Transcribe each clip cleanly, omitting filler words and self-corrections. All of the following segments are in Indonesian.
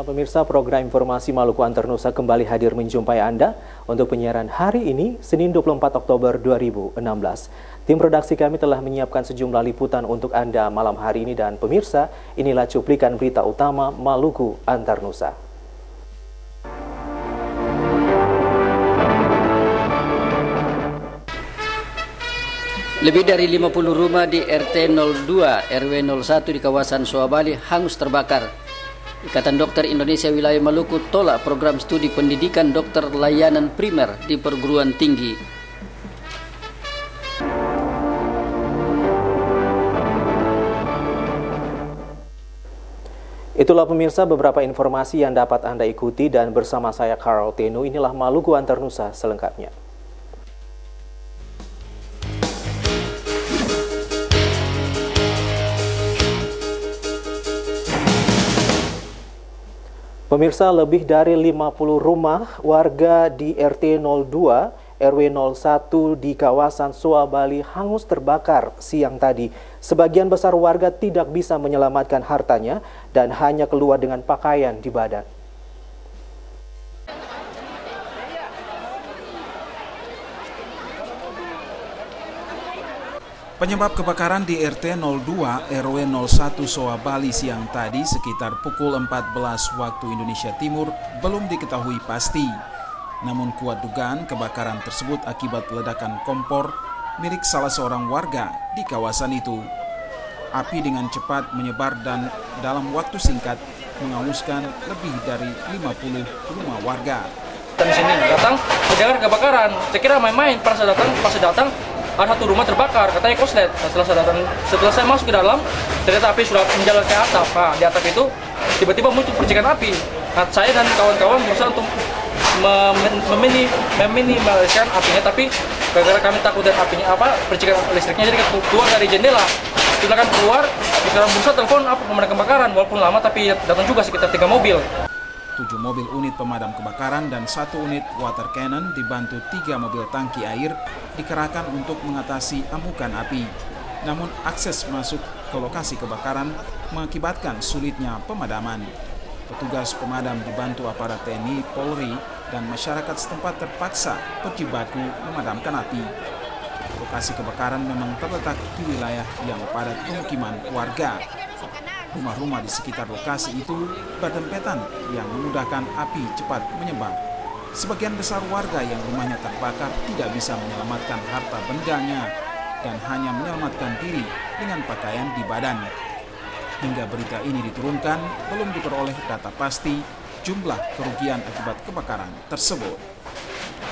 Malam pemirsa, program informasi Maluku Antar Nusa kembali hadir menjumpai Anda untuk penyiaran hari ini, Senin 24 Oktober 2016. Tim redaksi kami telah menyiapkan sejumlah liputan untuk Anda malam hari ini dan pemirsa, inilah cuplikan berita utama Maluku Antar Nusa. Lebih dari 50 rumah di RT 02 RW 01 di kawasan Soabali hangus terbakar. Ikatan Dokter Indonesia Wilayah Maluku tolak program studi pendidikan dokter layanan primer di perguruan tinggi. Itulah pemirsa beberapa informasi yang dapat Anda ikuti dan bersama saya Carl Tenu, inilah Maluku Antar Nusa selengkapnya. Pemirsa, lebih dari 50 rumah warga di RT 02 RW 01 di kawasan Soabali hangus terbakar siang tadi. Sebagian besar warga tidak bisa menyelamatkan hartanya dan hanya keluar dengan pakaian di badan. Penyebab kebakaran di RT 02 RW 01 Soabali siang tadi sekitar pukul 14 waktu Indonesia Timur belum diketahui pasti. Namun kuat dugaan kebakaran tersebut akibat ledakan kompor milik salah seorang warga di kawasan itu. Api dengan cepat menyebar dan dalam waktu singkat menghanguskan lebih dari 50 rumah warga. Dan sini datang mendengar kebakaran. Saya kira main-main pas datang ada satu rumah terbakar, katanya koslet. Setelah saya masuk ke dalam, ternyata api sudah menjalar ke atap. Nah, di atap itu tiba-tiba muncul percikan api. Nah, saya dan kawan-kawan berusaha untuk meminimaliskan apinya, tapi gara-gara kami takut dengan apinya percikan listriknya, jadi keluar dari jendela. Setelah kami keluar, kita berusaha telepon pemadam kebakaran, walaupun lama tapi datang juga sekitar 3 mobil. 7 mobil unit pemadam kebakaran dan 1 unit water cannon dibantu 3 mobil tangki air dikerahkan untuk mengatasi amukan api. Namun akses masuk ke lokasi kebakaran mengakibatkan sulitnya pemadaman. Petugas pemadam dibantu aparat TNI, Polri, dan masyarakat setempat terpaksa berjibaku memadamkan api. Lokasi kebakaran memang terletak di wilayah yang padat pemukiman warga. Rumah-rumah di sekitar lokasi itu berdempetan yang memudahkan api cepat menyebar. Sebagian besar warga yang rumahnya terbakar tidak bisa menyelamatkan harta bendanya dan hanya menyelamatkan diri dengan pakaian di badan. Hingga berita ini diturunkan, belum diperoleh data pasti jumlah kerugian akibat kebakaran tersebut.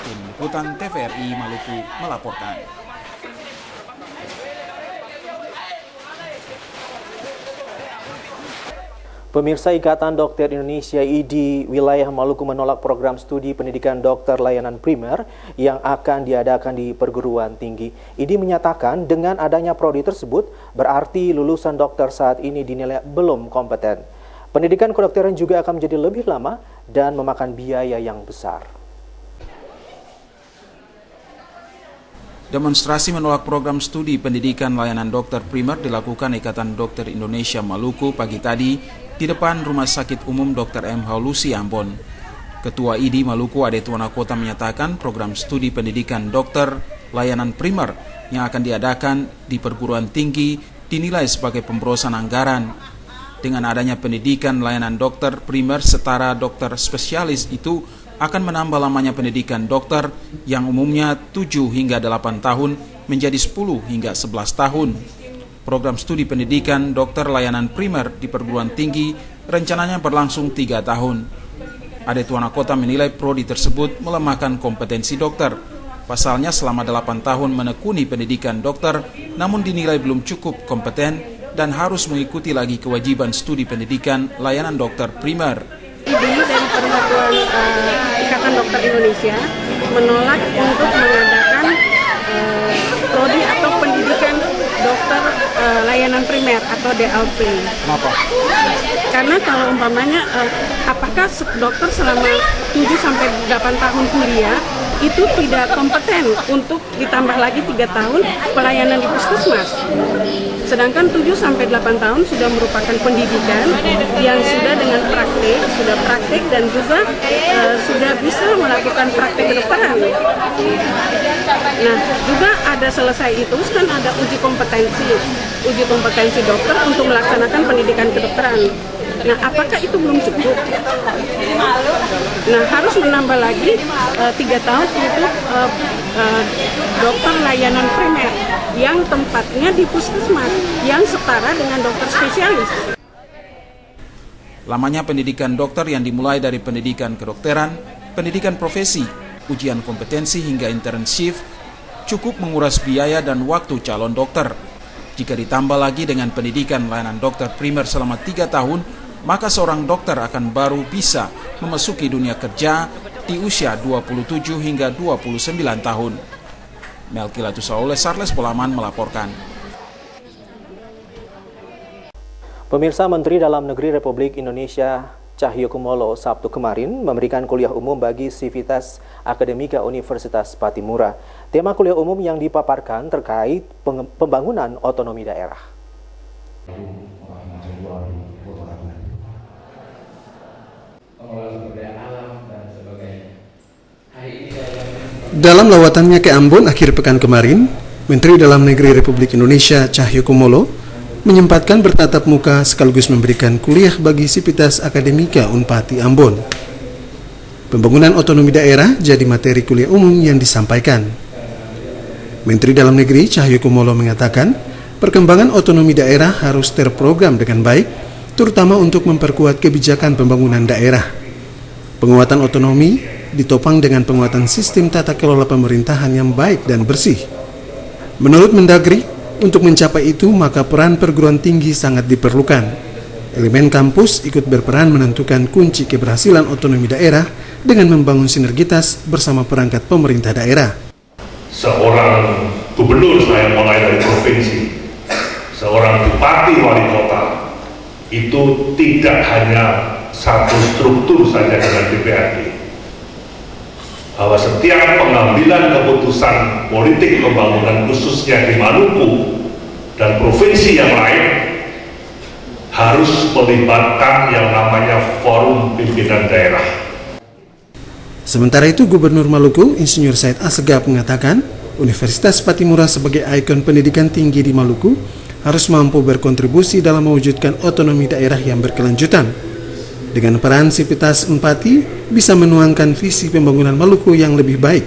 Tim Liputan TVRI Maluku melaporkan. Pemirsa, Ikatan Dokter Indonesia IDI Wilayah Maluku menolak program studi pendidikan dokter layanan primer yang akan diadakan di perguruan tinggi. IDI menyatakan dengan adanya prodi tersebut berarti lulusan dokter saat ini dinilai belum kompeten. Pendidikan kedokteran juga akan menjadi lebih lama dan memakan biaya yang besar. Demonstrasi menolak program studi pendidikan layanan dokter primer dilakukan Ikatan Dokter Indonesia Maluku pagi tadi di depan Rumah Sakit Umum Dr. M. Haulusi Ambon. Ketua IDI Maluku Ade Tuana Kota menyatakan program studi pendidikan dokter layanan primer yang akan diadakan di perguruan tinggi dinilai sebagai pemborosan anggaran. Dengan adanya pendidikan layanan dokter primer setara dokter spesialis itu akan menambah lamanya pendidikan dokter yang umumnya 7 hingga 8 tahun menjadi 10 hingga 11 tahun. Program studi pendidikan dokter layanan primer di perguruan tinggi rencananya berlangsung 3 tahun. Ade Tuana Kota menilai prodi tersebut melemahkan kompetensi dokter. Pasalnya selama 8 tahun menekuni pendidikan dokter namun dinilai belum cukup kompeten dan harus mengikuti lagi kewajiban studi pendidikan layanan dokter primer. IDI dan Persatuan Ikatan Dokter Indonesia menolak untuk mengadakan prodi atau pendidikan dokter layanan primer atau DLP. Kenapa? Karena kalau umpamanya apakah dokter selama 7 sampai 8 tahun kuliah itu tidak kompeten untuk ditambah lagi 3 tahun pelayanan di puskesmas. Sedangkan 7-8 tahun sudah merupakan pendidikan yang sudah dengan sudah praktek dan juga sudah bisa melakukan praktek kedokteran. Nah, juga ada selesai itu kan ada uji kompetensi dokter untuk melaksanakan pendidikan kedokteran. Nah, apakah itu belum cukup? Nah, harus menambah lagi 3 tahun untuk dokter layanan primer yang tempatnya di puskesmas yang setara dengan dokter spesialis. Lamanya pendidikan dokter yang dimulai dari pendidikan kedokteran, pendidikan profesi, ujian kompetensi hingga internship cukup menguras biaya dan waktu calon dokter. Jika ditambah lagi dengan pendidikan layanan dokter primer selama 3 tahun, maka seorang dokter akan baru bisa memasuki dunia kerja di usia 27 hingga 29 tahun. Melki Latusaules, Sarles Polaman melaporkan. Pemirsa, Menteri Dalam Negeri Republik Indonesia Cahyokumolo Sabtu kemarin memberikan kuliah umum bagi Sivitas Akademika Universitas Patimura. Tema kuliah umum yang dipaparkan terkait pembangunan otonomi daerah. Dalam lawatannya ke Ambon akhir pekan kemarin, Menteri Dalam Negeri Republik Indonesia Cahyokumolo menyempatkan bertatap muka sekaligus memberikan kuliah bagi Sivitas Akademika Unpati Ambon. Pembangunan otonomi daerah jadi materi kuliah umum yang disampaikan. Menteri Dalam Negeri Cahyokumolo mengatakan, perkembangan otonomi daerah harus terprogram dengan baik, terutama untuk memperkuat kebijakan pembangunan daerah. Penguatan otonomi ditopang dengan penguatan sistem tata kelola pemerintahan yang baik dan bersih. Menurut Mendagri, untuk mencapai itu maka peran perguruan tinggi sangat diperlukan. Elemen kampus ikut berperan menentukan kunci keberhasilan otonomi daerah dengan membangun sinergitas bersama perangkat pemerintah daerah. Seorang gubernur, saya mulai dari provinsi, seorang bupati wali kota, itu tidak hanya satu struktur saja dengan DPRD. Bahwa setiap pengambilan keputusan politik pembangunan khususnya di Maluku dan provinsi yang lain harus melibatkan yang namanya forum pimpinan daerah. Sementara itu, Gubernur Maluku, Insinyur Said Assegaf mengatakan, Universitas Patimura sebagai ikon pendidikan tinggi di Maluku harus mampu berkontribusi dalam mewujudkan otonomi daerah yang berkelanjutan. Dengan peran Sivitas Unpati bisa menuangkan visi pembangunan Maluku yang lebih baik.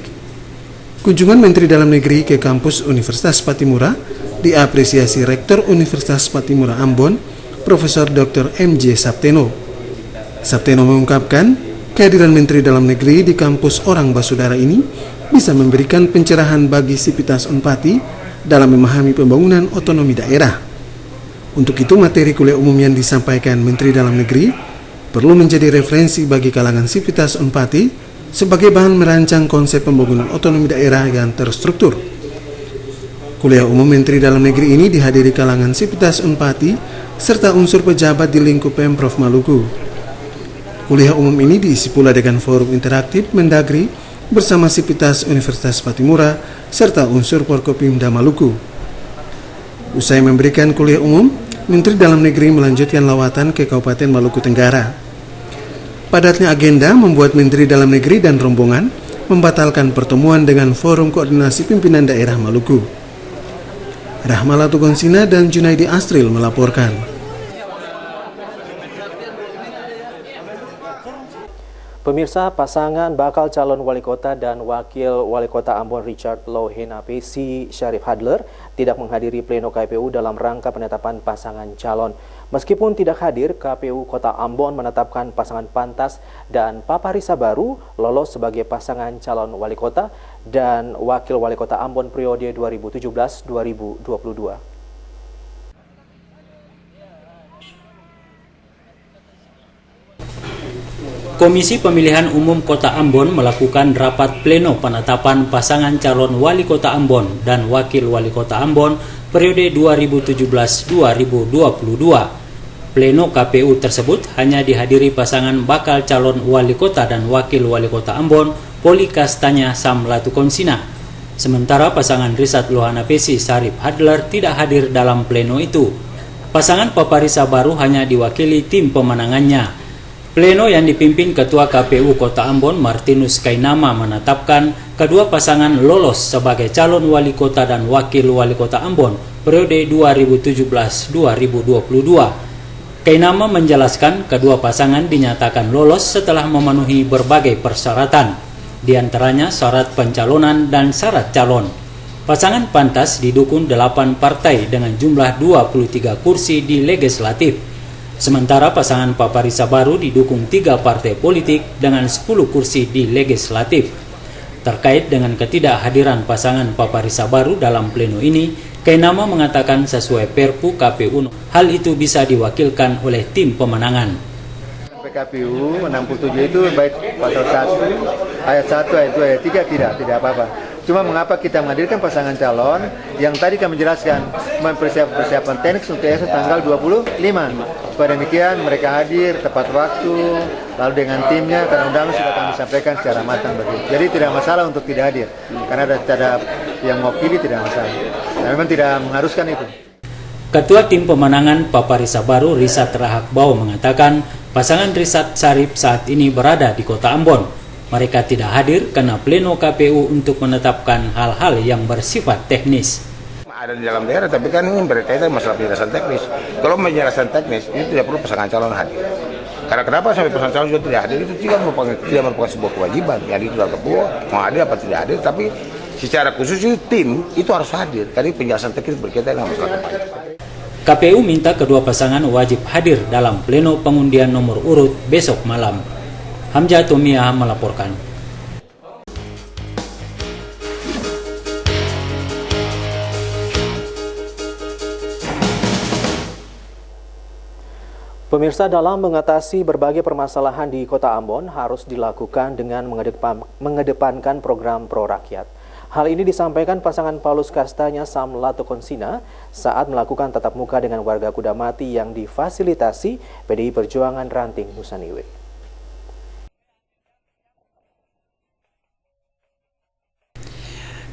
Kunjungan Menteri Dalam Negeri ke kampus Universitas Patimura diapresiasi Rektor Universitas Patimura Ambon, Profesor Dr. M.J. Sapteno. Sapteno mengungkapkan, kehadiran Menteri Dalam Negeri di kampus Orang Basudara ini bisa memberikan pencerahan bagi Sivitas Unpati dalam memahami pembangunan otonomi daerah. Untuk itu, materi kuliah umum yang disampaikan Menteri Dalam Negeri perlu menjadi referensi bagi kalangan Sivitas Unpati sebagai bahan merancang konsep pembangunan otonomi daerah yang terstruktur. Kuliah umum Menteri Dalam Negeri ini dihadiri kalangan Sivitas Unpati serta unsur pejabat di lingkup Pemprov Maluku. Kuliah umum ini diisi pula dengan forum interaktif Mendagri bersama Sivitas Universitas Patimura serta unsur Forkopimda Maluku. Usai memberikan kuliah umum, Menteri Dalam Negeri melanjutkan lawatan ke Kabupaten Maluku Tenggara. Padatnya agenda membuat Menteri Dalam Negeri dan rombongan membatalkan pertemuan dengan Forum Koordinasi Pimpinan Daerah Maluku. Rahmala Tugonsina dan Junaidi Astril melaporkan. Pemirsa, pasangan bakal calon wali kota dan wakil wali kota Ambon Richard Lohena PC Syarif Hadler tidak menghadiri pleno KPU dalam rangka penetapan pasangan calon. Meskipun tidak hadir, KPU Kota Ambon menetapkan pasangan pantas dan Paparisa baru lolos sebagai pasangan calon wali kota dan wakil wali kota Ambon periode 2017-2022. Komisi Pemilihan Umum Kota Ambon melakukan rapat pleno penetapan pasangan calon wali kota Ambon dan wakil wali kota Ambon periode 2017-2022. Pleno KPU tersebut hanya dihadiri pasangan bakal calon wali kota dan wakil wali kota Ambon, Poli Kastanya Sam Latukonsina. Sementara pasangan Risat Lohana Pesi Sarip Hadler tidak hadir dalam pleno itu. Pasangan Paparisa Baru hanya diwakili tim pemenangannya. Pleno yang dipimpin Ketua KPU Kota Ambon Martinus Kainama menetapkan kedua pasangan lolos sebagai calon wali kota dan wakil wali kota Ambon periode 2017-2022. Kainama menjelaskan kedua pasangan dinyatakan lolos setelah memenuhi berbagai persyaratan, di antaranya syarat pencalonan dan syarat calon. Pasangan pantas didukung 8 partai dengan jumlah 23 kursi di legislatif. Sementara pasangan Paparisa Baru didukung 3 partai politik dengan 10 kursi di legislatif. Terkait dengan ketidakhadiran pasangan Paparisa Baru dalam pleno ini, Kainama mengatakan sesuai Perpu KPU, hal itu bisa diwakilkan oleh tim pemenangan. PKPU 67 itu baik pasal 1, ayat 1, ayat 2, ayat 3 tidak apa-apa. Cuma mengapa kita menghadirkan pasangan calon yang tadi kami jelaskan persiapan teknis untuk esok tanggal 25. Supaya demikian mereka hadir tepat waktu, lalu dengan timnya, karena undangan sudah kami sampaikan secara matang begitu. Jadi tidak masalah untuk tidak hadir, karena ada yang mewakili tidak masalah. Nah, memang tidak mengharuskan itu. Ketua tim pemenangan Paparisa Baru Risat Rahakbau mengatakan pasangan Risat Sarip saat ini berada di Kota Ambon. Mereka tidak hadir karena pleno KPU untuk menetapkan hal-hal yang bersifat teknis. Ada di dalam daerah, tapi kan ini berkaitan masalah penjelasan teknis. Kalau penjelasan teknis, itu tidak perlu pasangan calon hadir. Karena kenapa sampai pasangan calon juga tidak hadir, itu tidak merupakan sebuah kewajiban. Yang itu sudah kepuh, mau hadir apa tidak hadir, tapi secara khusus itu tim itu harus hadir. Karena penjelasan teknis berkaitan dengan masalah kepentingan. KPU minta kedua pasangan wajib hadir dalam pleno pengundian nomor urut besok malam. Hamzah Tomia melaporkan. Pemirsa, dalam mengatasi berbagai permasalahan di Kota Ambon harus dilakukan dengan mengedepankan program pro rakyat. Hal ini disampaikan pasangan Paulus Kastanya Sam Latukonsina saat melakukan tatap muka dengan warga Kudamati yang difasilitasi PDI Perjuangan Ranting Nusaniwe.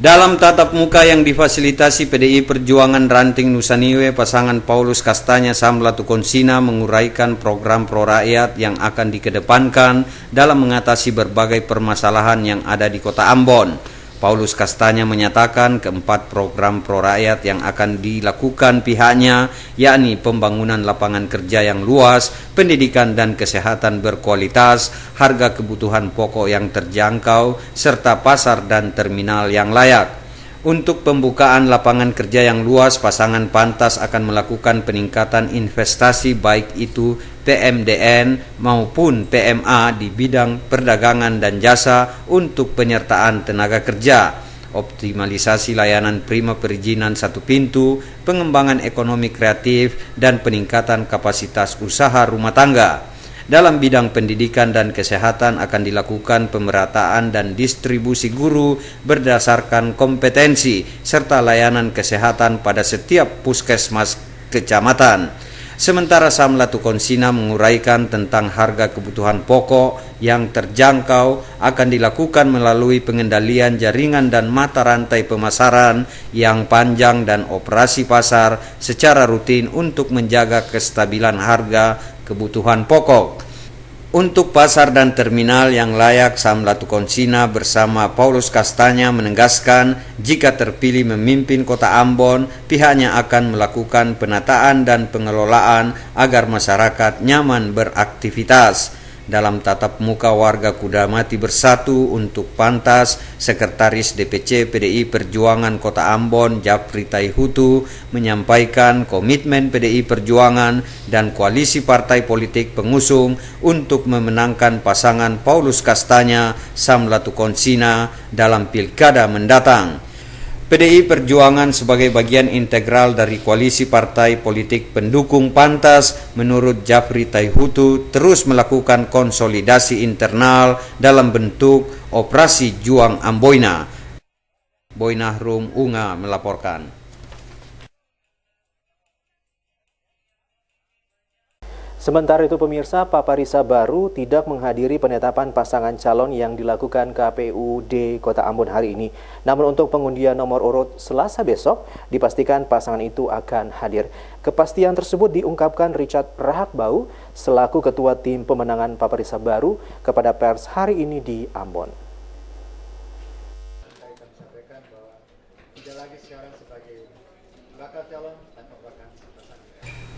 Dalam tatap muka yang difasilitasi PDI Perjuangan Ranting Nusaniwe, pasangan Paulus Kastanya Sam Latukonsina menguraikan program pro rakyat yang akan dikedepankan dalam mengatasi berbagai permasalahan yang ada di Kota Ambon. Paulus Kastanya menyatakan keempat program pro rakyat yang akan dilakukan pihaknya, yakni pembangunan lapangan kerja yang luas, pendidikan dan kesehatan berkualitas, harga kebutuhan pokok yang terjangkau, serta pasar dan terminal yang layak. Untuk pembukaan lapangan kerja yang luas, pasangan pantas akan melakukan peningkatan investasi baik itu PMDN maupun PMA di bidang perdagangan dan jasa untuk penyertaan tenaga kerja, optimalisasi layanan prima perizinan satu pintu, pengembangan ekonomi kreatif, dan peningkatan kapasitas usaha rumah tangga. Dalam bidang pendidikan dan kesehatan akan dilakukan pemerataan dan distribusi guru berdasarkan kompetensi serta layanan kesehatan pada setiap puskesmas kecamatan. Sementara Sam Latukonsina menguraikan tentang harga kebutuhan pokok yang terjangkau akan dilakukan melalui pengendalian jaringan dan mata rantai pemasaran yang panjang dan operasi pasar secara rutin untuk menjaga kestabilan harga kebutuhan pokok. Untuk pasar dan terminal yang layak, Sam Latukonsina bersama Paulus Kastanya menegaskan jika terpilih memimpin Kota Ambon, pihaknya akan melakukan penataan dan pengelolaan agar masyarakat nyaman beraktivitas. Dalam tatap muka warga Kudamati Bersatu untuk Pantas, Sekretaris DPC PDI Perjuangan Kota Ambon Japri Taihutu menyampaikan komitmen PDI Perjuangan dan koalisi partai politik pengusung untuk memenangkan pasangan Paulus Kastanya Sam Latukonsina dalam pilkada mendatang. PDI Perjuangan sebagai bagian integral dari koalisi partai politik pendukung Pantas, menurut Japri Taihutu, terus melakukan konsolidasi internal dalam bentuk Operasi Juang Amboina. Boynahrum Unga melaporkan. Sementara itu pemirsa, Paparisa Baru tidak menghadiri penetapan pasangan calon yang dilakukan KPUD Kota Ambon hari ini. Namun untuk pengundian nomor urut Selasa besok, dipastikan pasangan itu akan hadir. Kepastian tersebut diungkapkan Richard Rahakbau selaku Ketua Tim Pemenangan Paparisa Baru kepada pers hari ini di Ambon.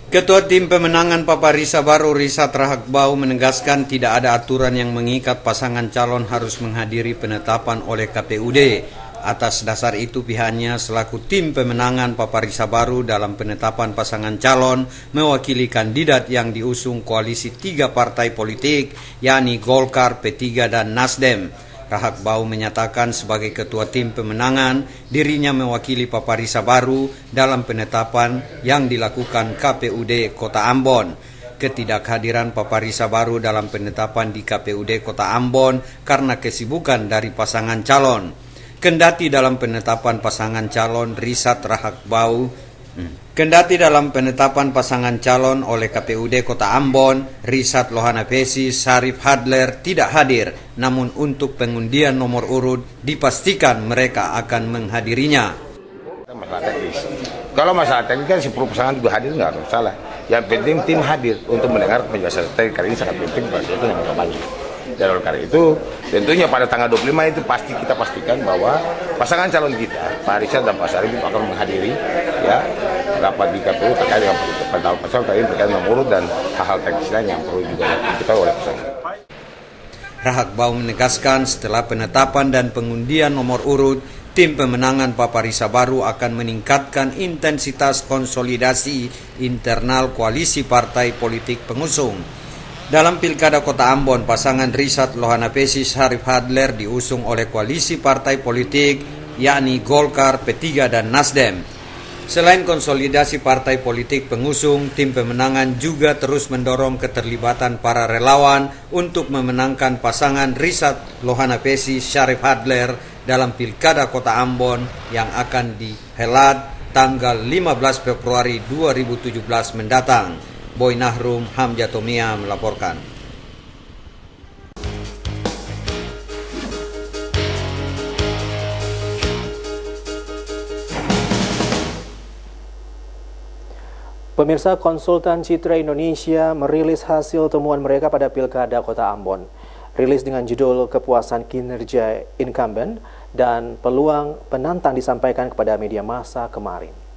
Ketua Tim Pemenangan Paparisa Baru Richard Rahakbau menegaskan tidak ada aturan yang mengikat pasangan calon harus menghadiri penetapan oleh KPUD. Atas dasar itu pihaknya selaku Tim Pemenangan Paparisa Baru dalam penetapan pasangan calon mewakili kandidat yang diusung koalisi 3 partai politik, yakni Golkar, P3 dan Nasdem. Rahakbau menyatakan sebagai Ketua Tim Pemenangan, dirinya mewakili Paparisa Baru dalam penetapan yang dilakukan KPUD Kota Ambon. Ketidakhadiran Paparisa Baru dalam penetapan di KPUD Kota Ambon karena kesibukan dari pasangan calon. Kendati dalam penetapan pasangan calon oleh KPUD Kota Ambon, Richard Lohanapesi Syarif Hadler tidak hadir, namun untuk pengundian nomor urut dipastikan mereka akan menghadirinya. Masalah teknis. Kalau masalah teknis kan si pasangan juga hadir, nggak ada masalah. Yang penting tim hadir untuk mendengar penjelasan teknis, karena ini sangat penting pada itu yang kampanye. Dan oleh karena itu, tentunya pada tanggal 25 itu pasti kita pastikan bahwa pasangan calon kita, Pak Richard dan Pak Syarif akan menghadiri ya rapat di KPU terkait dengan penetapan pasangan terkait nomor urut dan hal-hal teknis lain yang perlu juga diketahui oleh pasangan. Rahakbau menegaskan setelah penetapan dan pengundian nomor urut, Tim Pemenangan Paparisa Baru akan meningkatkan intensitas konsolidasi internal koalisi partai politik pengusung. Dalam Pilkada Kota Ambon, pasangan Richard Lohanapesi Syarif Hadler diusung oleh koalisi partai politik, yakni Golkar, P3 dan Nasdem. Selain konsolidasi partai politik pengusung, Tim Pemenangan juga terus mendorong keterlibatan para relawan untuk memenangkan pasangan Richard Lohanapesi Syarif Hadler dalam Pilkada Kota Ambon yang akan dihelat tanggal 15 Februari 2017 mendatang. Boy Nahrum, Hamjatomia melaporkan. Pemirsa, Konsultan Citra Indonesia merilis hasil temuan mereka pada Pilkada Kota Ambon. Rilis dengan judul Kepuasan Kinerja Incumbent dan Peluang Penantang disampaikan kepada media massa kemarin.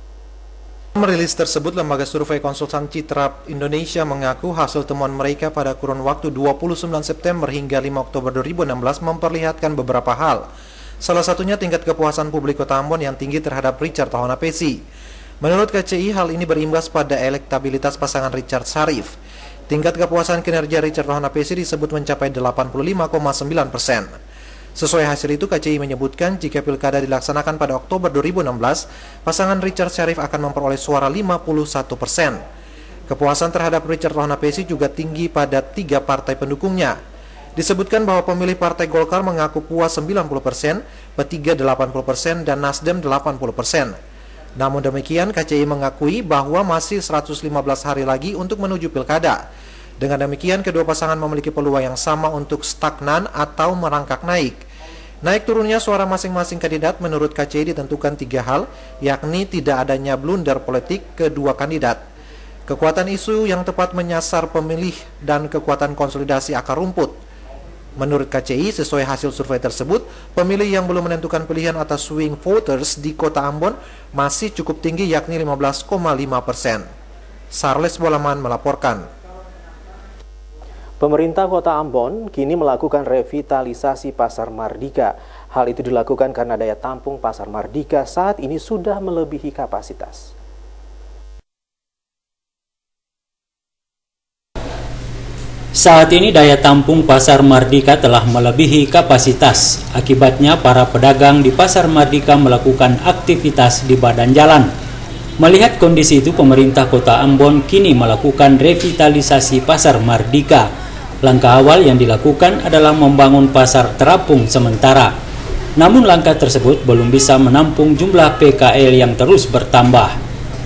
Merilis tersebut, lembaga survei Konsultan Citra Indonesia mengaku hasil temuan mereka pada kurun waktu 29 September hingga 5 Oktober 2016 memperlihatkan beberapa hal. Salah satunya tingkat kepuasan publik Kota Ambon yang tinggi terhadap Richard Lohanapesi. Menurut KCI, hal ini berimbas pada elektabilitas pasangan Richard Syarif. Tingkat kepuasan kinerja Richard Lohanapesi disebut mencapai 85,9%. Sesuai hasil itu, KCI menyebutkan jika pilkada dilaksanakan pada Oktober 2016, pasangan Richard Syarif akan memperoleh suara 51%. Kepuasan terhadap Richard Lohanapesi juga tinggi pada 3 partai pendukungnya. Disebutkan bahwa pemilih Partai Golkar mengaku puas 90%, P3 80%, dan Nasdem 80%. Namun demikian, KCI mengakui bahwa masih 115 hari lagi untuk menuju pilkada. Dengan demikian, kedua pasangan memiliki peluang yang sama untuk stagnan atau merangkak naik. Naik turunnya suara masing-masing kandidat menurut KCI ditentukan 3 hal, yakni tidak adanya blunder politik kedua kandidat, kekuatan isu yang tepat menyasar pemilih, dan kekuatan konsolidasi akar rumput. Menurut KCI, sesuai hasil survei tersebut, pemilih yang belum menentukan pilihan atau swing voters di Kota Ambon masih cukup tinggi, yakni 15,5%. Sarles Bolaman melaporkan. Pemerintah Kota Ambon kini melakukan revitalisasi Pasar Mardika. Hal itu dilakukan karena daya tampung Pasar Mardika saat ini sudah melebihi kapasitas. Saat ini daya tampung Pasar Mardika telah melebihi kapasitas. Akibatnya para pedagang di Pasar Mardika melakukan aktivitas di badan jalan. Melihat kondisi itu, pemerintah Kota Ambon kini melakukan revitalisasi Pasar Mardika. Langkah awal yang dilakukan adalah membangun pasar terapung sementara. Namun langkah tersebut belum bisa menampung jumlah PKL yang terus bertambah.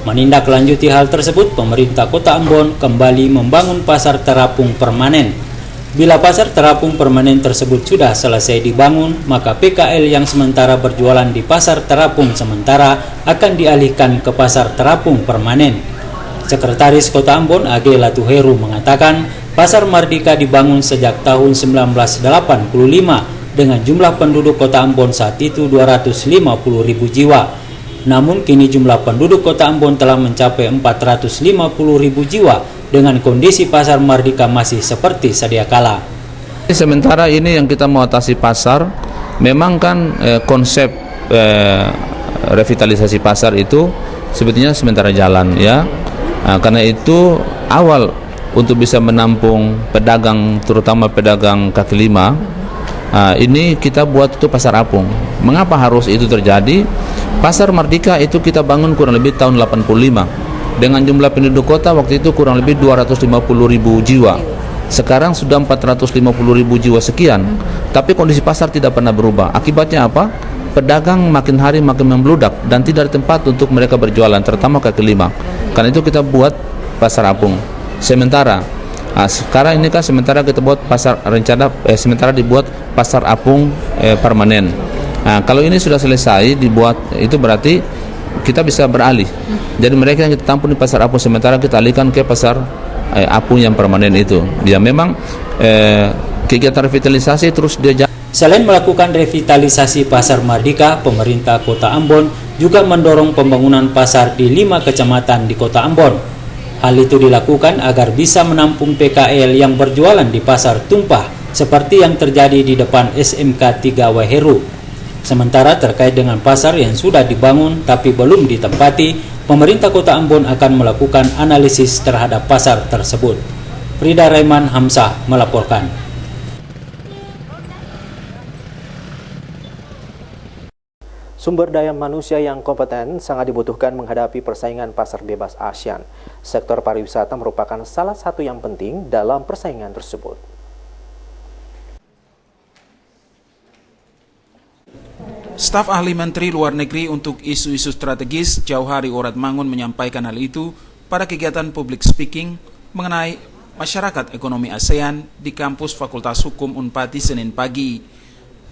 Menindaklanjuti hal tersebut, pemerintah Kota Ambon kembali membangun pasar terapung permanen. Bila pasar terapung permanen tersebut sudah selesai dibangun, maka PKL yang sementara berjualan di pasar terapung sementara akan dialihkan ke pasar terapung permanen. Sekretaris Kota Ambon AG Latuheru mengatakan, Pasar Mardika dibangun sejak tahun 1985 dengan jumlah penduduk Kota Ambon saat itu 250.000 jiwa. Namun kini jumlah penduduk Kota Ambon telah mencapai 450.000 jiwa dengan kondisi Pasar Mardika masih seperti sedia kala. Sementara ini yang kita mau atasi pasar, memang kan konsep revitalisasi pasar itu sebetulnya sementara jalan ya. Karena itu awal untuk bisa menampung pedagang, terutama pedagang kaki lima, ini kita buat itu pasar apung. Mengapa harus itu terjadi? Pasar Mardika itu kita bangun kurang lebih tahun 85 dengan jumlah penduduk kota waktu itu kurang lebih 250.000 jiwa. Sekarang sudah 450.000 jiwa sekian, tapi kondisi pasar tidak pernah berubah. Akibatnya apa? Pedagang makin hari makin membludak dan tidak ada tempat untuk mereka berjualan, terutama kaki lima. Karena itu kita buat pasar apung sementara. Sekarang ini kan sementara kita buat pasar rencana sementara dibuat pasar apung permanen. Kalau ini sudah selesai dibuat, itu berarti kita bisa beralih. Jadi mereka yang kita tampung di pasar apung sementara kita alihkan ke pasar apung yang permanen itu. Ya memang kegiatan revitalisasi terus dia. Selain melakukan revitalisasi Pasar Mardika, pemerintah Kota Ambon juga mendorong pembangunan pasar di 5 kecamatan di Kota Ambon. Hal itu dilakukan agar bisa menampung PKL yang berjualan di pasar tumpah seperti yang terjadi di depan SMK 3 Waheru. Sementara terkait dengan pasar yang sudah dibangun tapi belum ditempati, pemerintah Kota Ambon akan melakukan analisis terhadap pasar tersebut. Frida Raiman Hamzah melaporkan. Sumber daya manusia yang kompeten sangat dibutuhkan menghadapi persaingan pasar bebas ASEAN. Sektor pariwisata merupakan salah satu yang penting dalam persaingan tersebut. Staf ahli Menteri Luar Negeri untuk isu-isu strategis Jauhari Oratmangun menyampaikan hal itu pada kegiatan public speaking mengenai masyarakat ekonomi ASEAN di kampus Fakultas Hukum Unpati Senin pagi.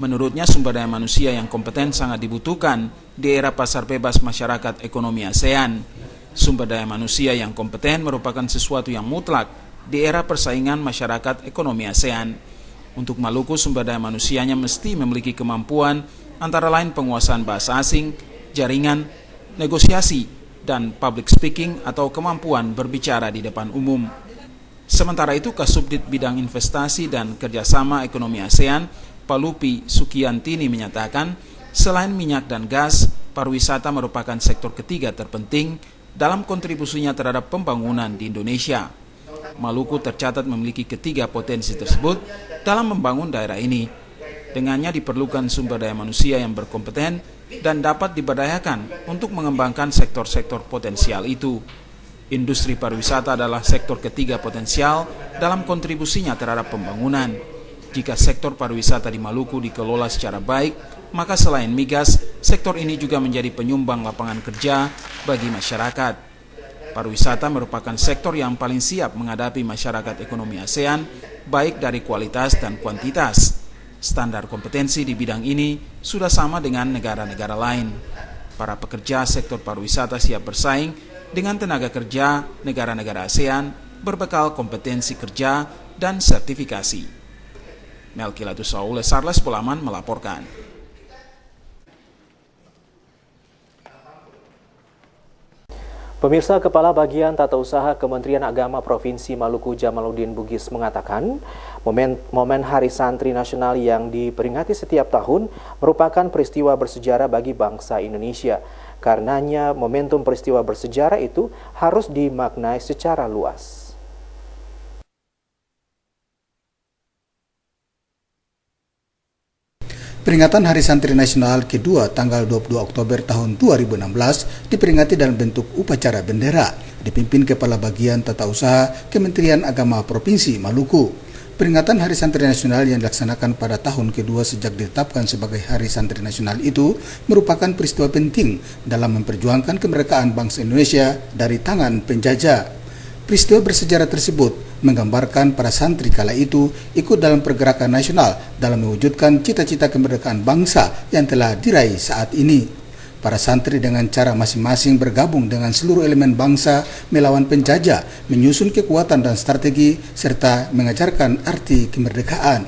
Menurutnya sumber daya manusia yang kompeten sangat dibutuhkan di era pasar bebas masyarakat ekonomi ASEAN. Sumber daya manusia yang kompeten merupakan sesuatu yang mutlak di era persaingan masyarakat ekonomi ASEAN. Untuk Maluku, sumber daya manusianya mesti memiliki kemampuan antara lain penguasaan bahasa asing, jaringan, negosiasi, dan public speaking atau kemampuan berbicara di depan umum. Sementara itu, Kasubdit Bidang Investasi dan Kerjasama Ekonomi ASEAN, Palupi Sukiantini menyatakan, selain minyak dan gas, pariwisata merupakan sektor ketiga terpenting dalam kontribusinya terhadap pembangunan di Indonesia. Maluku tercatat memiliki ketiga potensi tersebut dalam membangun daerah ini. Dengannya diperlukan sumber daya manusia yang berkompeten dan dapat diberdayakan untuk mengembangkan sektor-sektor potensial itu. Industri pariwisata adalah sektor ketiga potensial dalam kontribusinya terhadap pembangunan. Jika sektor pariwisata di Maluku dikelola secara baik, maka selain migas, sektor ini juga menjadi penyumbang lapangan kerja bagi masyarakat. Pariwisata merupakan sektor yang paling siap menghadapi masyarakat ekonomi ASEAN, baik dari kualitas dan kuantitas. Standar kompetensi di bidang ini sudah sama dengan negara-negara lain. Para pekerja sektor pariwisata siap bersaing dengan tenaga kerja negara-negara ASEAN berbekal kompetensi kerja dan sertifikasi. Melkilatus Saule Sarles Polaman melaporkan. Pemirsa, Kepala Bagian Tata Usaha Kementerian Agama Provinsi Maluku Jamaluddin Bugis mengatakan, momen Hari Santri Nasional yang diperingati setiap tahun merupakan peristiwa bersejarah bagi bangsa Indonesia. Karenanya, momentum peristiwa bersejarah itu harus dimaknai secara luas. Peringatan Hari Santri Nasional kedua tanggal 22 Oktober tahun 2016 diperingati dalam bentuk upacara bendera dipimpin Kepala Bagian Tata Usaha Kementerian Agama Provinsi Maluku. Peringatan Hari Santri Nasional yang dilaksanakan pada tahun kedua sejak ditetapkan sebagai Hari Santri Nasional itu merupakan peristiwa penting dalam memperjuangkan kemerdekaan bangsa Indonesia dari tangan penjajah. Peristiwa bersejarah tersebut menggambarkan para santri kala itu ikut dalam pergerakan nasional dalam mewujudkan cita-cita kemerdekaan bangsa yang telah diraih saat ini. Para santri dengan cara masing-masing bergabung dengan seluruh elemen bangsa melawan penjajah, menyusun kekuatan dan strategi, serta mengajarkan arti kemerdekaan.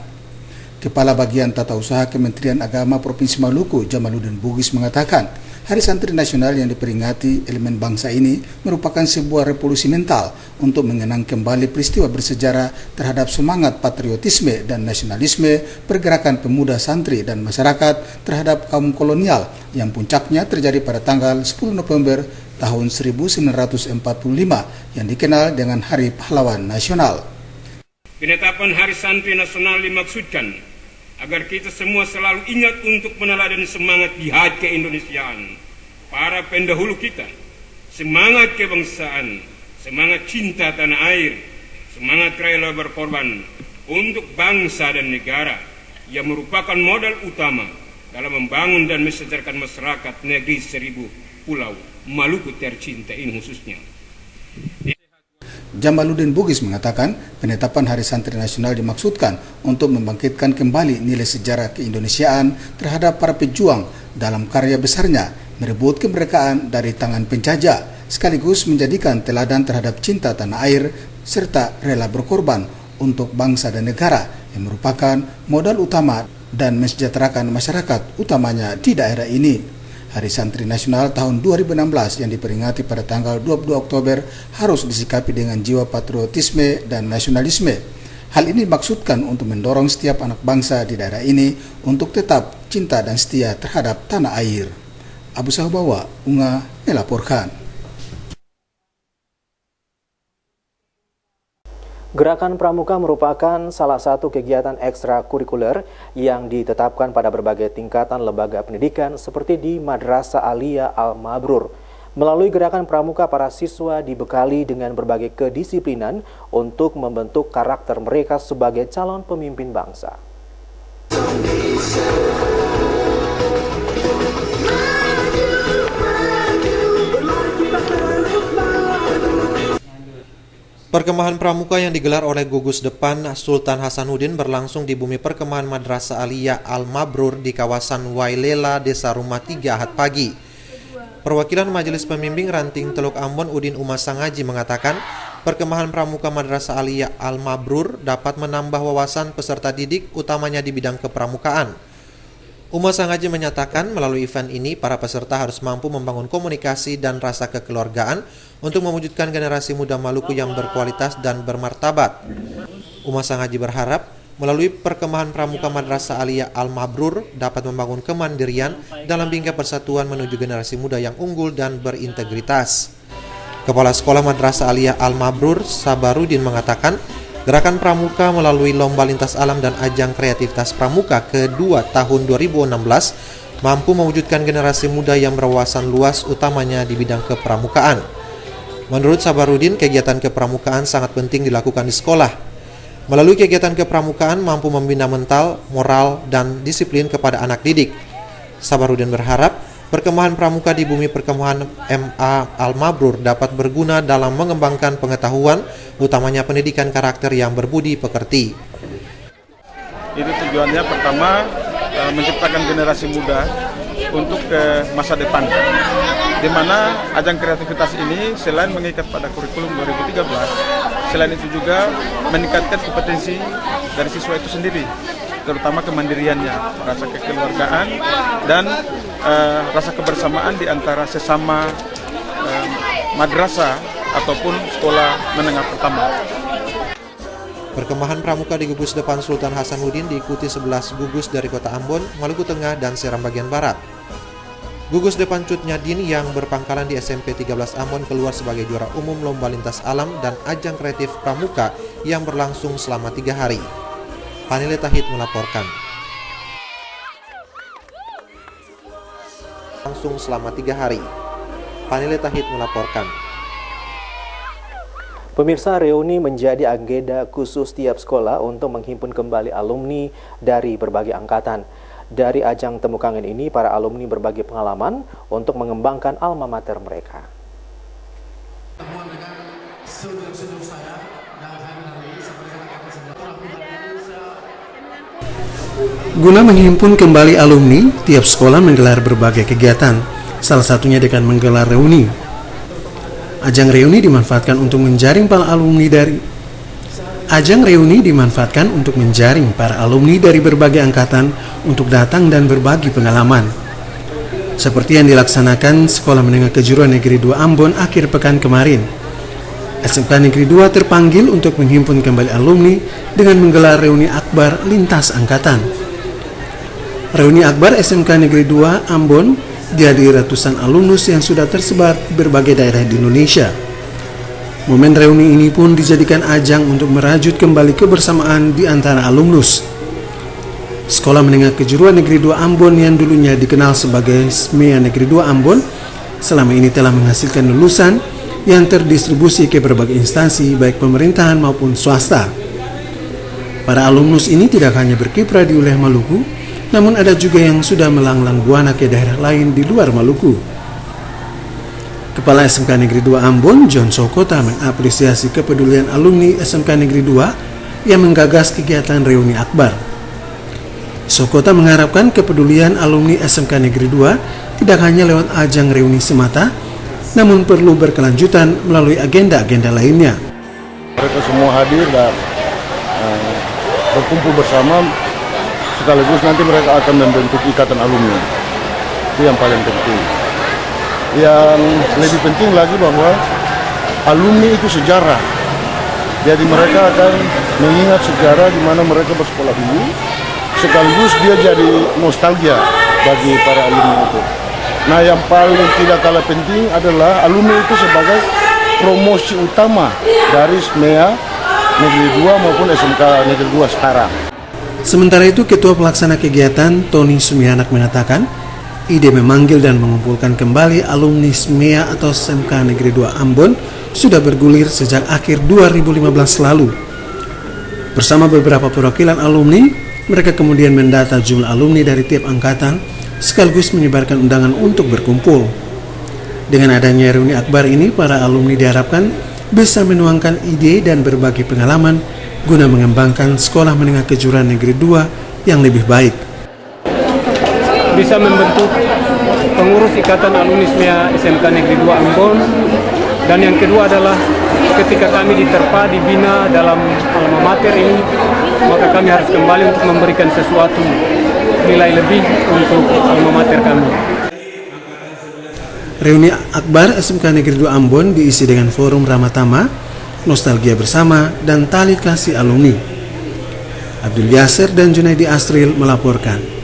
Kepala Bagian Tata Usaha Kementerian Agama Provinsi Maluku, Jamaluddin Bugis mengatakan, Hari Santri Nasional yang diperingati elemen bangsa ini merupakan sebuah revolusi mental untuk mengenang kembali peristiwa bersejarah terhadap semangat patriotisme dan nasionalisme pergerakan pemuda santri dan masyarakat terhadap kaum kolonial yang puncaknya terjadi pada tanggal 10 November tahun 1945 yang dikenal dengan Hari Pahlawan Nasional. Penetapan Hari Santri Nasional dimaksudkan agar kita semua selalu ingat untuk meneladani semangat jihad keindonesiaan para pendahulu kita, semangat kebangsaan, semangat cinta tanah air, semangat rela berkorban untuk bangsa dan negara yang merupakan modal utama dalam membangun dan mesejahterakan masyarakat negeri 1000 pulau Maluku tercinta ini khususnya. Jamaluddin Bugis mengatakan penetapan Hari Santri Nasional dimaksudkan untuk membangkitkan kembali nilai sejarah keindonesiaan terhadap para pejuang dalam karya besarnya merebut kemerdekaan dari tangan penjajah, sekaligus menjadikan teladan terhadap cinta tanah air serta rela berkorban untuk bangsa dan negara yang merupakan modal utama dan mensejahterakan masyarakat utamanya di daerah ini. Hari Santri Nasional tahun 2016 yang diperingati pada tanggal 22 Oktober harus disikapi dengan jiwa patriotisme dan nasionalisme. Hal ini dimaksudkan untuk mendorong setiap anak bangsa di daerah ini untuk tetap cinta dan setia terhadap tanah air. Abu Sahubawa, Unga, melaporkan. Gerakan Pramuka merupakan salah satu kegiatan ekstrakurikuler yang ditetapkan pada berbagai tingkatan lembaga pendidikan seperti di Madrasah Aliyah Al-Mabrur. Melalui Gerakan Pramuka, para siswa dibekali dengan berbagai kedisiplinan untuk membentuk karakter mereka sebagai calon pemimpin bangsa. Perkemahan pramuka yang digelar oleh gugus depan Sultan Hasanuddin berlangsung di bumi perkemahan Madrasah Aliyah Al-Mabrur di kawasan Wailela, Desa Rumah 3 Ahad pagi. Perwakilan Majelis Pembimbing Ranting Teluk Ambon Udin Umar Sangaji mengatakan, perkemahan pramuka Madrasah Aliyah Al-Mabrur dapat menambah wawasan peserta didik utamanya di bidang kepramukaan. Umar Sangaji menyatakan melalui event ini para peserta harus mampu membangun komunikasi dan rasa kekeluargaan untuk mewujudkan generasi muda Maluku yang berkualitas dan bermartabat. Umar Sangaji berharap melalui perkemahan pramuka Madrasah Aliyah Al-Mabrur dapat membangun kemandirian dalam bingkai persatuan menuju generasi muda yang unggul dan berintegritas. Kepala Sekolah Madrasah Aliyah Al-Mabrur Sabarudin mengatakan, Gerakan Pramuka melalui Lomba Lintas Alam dan Ajang Kreativitas Pramuka kedua tahun 2016 mampu mewujudkan generasi muda yang berwawasan luas utamanya di bidang kepramukaan. Menurut Sabarudin, kegiatan kepramukaan sangat penting dilakukan di sekolah. Melalui kegiatan kepramukaan mampu membina mental, moral, dan disiplin kepada anak didik. Sabarudin berharap perkemahan pramuka di bumi perkemahan MA Al-Mabrur dapat berguna dalam mengembangkan pengetahuan, utamanya pendidikan karakter yang berbudi pekerti. Itu tujuannya pertama menciptakan generasi muda untuk ke masa depan, di mana ajang kreativitas ini selain mengikat pada kurikulum 2013, selain itu juga meningkatkan kompetensi dari siswa itu sendiri, terutama kemandiriannya, rasa kekeluargaan, dan rasa kebersamaan di antara sesama madrasah ataupun sekolah menengah pertama. Perkemahan pramuka di gugus depan Sultan Hasanuddin diikuti 11 gugus dari Kota Ambon, Maluku Tengah, dan Seram bagian Barat. Gugus depan Cut Nyadin yang berpangkalan di SMP 13 Ambon keluar sebagai juara umum Lomba Lintas Alam dan Ajang Kreatif Pramuka yang berlangsung selama 3 hari. Panile Tahid melaporkan. Langsung selama 3 hari. Panile Tahid melaporkan. Pemirsa, reuni menjadi agenda khusus tiap sekolah untuk menghimpun kembali alumni dari berbagai angkatan. Dari ajang temu kangen ini, para alumni berbagi pengalaman untuk mengembangkan alma mater mereka. Guna menghimpun kembali alumni, tiap sekolah menggelar berbagai kegiatan, salah satunya dengan menggelar reuni. Ajang reuni dimanfaatkan untuk menjaring para alumni dari berbagai angkatan untuk datang dan berbagi pengalaman. Seperti yang dilaksanakan Sekolah Menengah Kejuruan Negeri 2 Ambon akhir pekan kemarin. SMK Negeri 2 terpanggil untuk menghimpun kembali alumni dengan menggelar reuni akbar lintas angkatan. Reuni akbar SMK Negeri 2 Ambon dihadiri ratusan alumnus yang sudah tersebar di berbagai daerah di Indonesia. Momen reuni ini pun dijadikan ajang untuk merajut kembali kebersamaan di antara alumnus. Sekolah Menengah Kejuruan Negeri 2 Ambon yang dulunya dikenal sebagai SMEA Negeri 2 Ambon selama ini telah menghasilkan lulusan yang terdistribusi ke berbagai instansi baik pemerintahan maupun swasta. Para alumnus ini tidak hanya berkiprah di wilayah Maluku, namun ada juga yang sudah melanglang buana ke daerah lain di luar Maluku. Kepala SMK Negeri 2 Ambon, John Sokota, mengapresiasi kepedulian alumni SMK Negeri 2 yang menggagas kegiatan reuni akbar. Sokota mengharapkan kepedulian alumni SMK Negeri 2 tidak hanya lewat ajang reuni semata, namun perlu berkelanjutan melalui agenda-agenda lainnya. Mereka semua hadir dan berkumpul bersama, sekaligus nanti mereka akan membentuk ikatan alumni. Itu yang paling penting. Yang lebih penting lagi bahwa alumni itu sejarah. Jadi mereka akan mengingat sejarah di mana mereka bersekolah dulu, sekaligus dia jadi nostalgia bagi para alumni itu. Nah, yang paling tidak kalah penting adalah alumni itu sebagai promosi utama dari SMEA Negeri 2 maupun SMK Negeri 2 sekarang. Sementara itu, Ketua Pelaksana Kegiatan Tony Sumianak mengatakan, ide memanggil dan mengumpulkan kembali alumni SMEA atau SMK Negeri 2 Ambon sudah bergulir sejak akhir 2015 lalu. Bersama beberapa perwakilan alumni, mereka kemudian mendata jumlah alumni dari tiap angkatan, sekaligus menyebarkan undangan untuk berkumpul. Dengan adanya reuni akbar ini, para alumni diharapkan bisa menuangkan ide dan berbagi pengalaman guna mengembangkan Sekolah Menengah Kejuruan Negeri 2 yang lebih baik. Bisa membentuk pengurus Ikatan Alumni SMEA SMK Negeri 2 Ambon, dan yang kedua adalah ketika kami diterpa, dibina dalam alma mater ini, maka kami harus kembali untuk memberikan sesuatu nilai lebih untuk alma mater kami. Reuni akbar SMK Negeri 2 Ambon diisi dengan forum ramah tamah, nostalgia bersama, dan tali kasih alumni. Abdul Yasir dan Junaidi Astril melaporkan.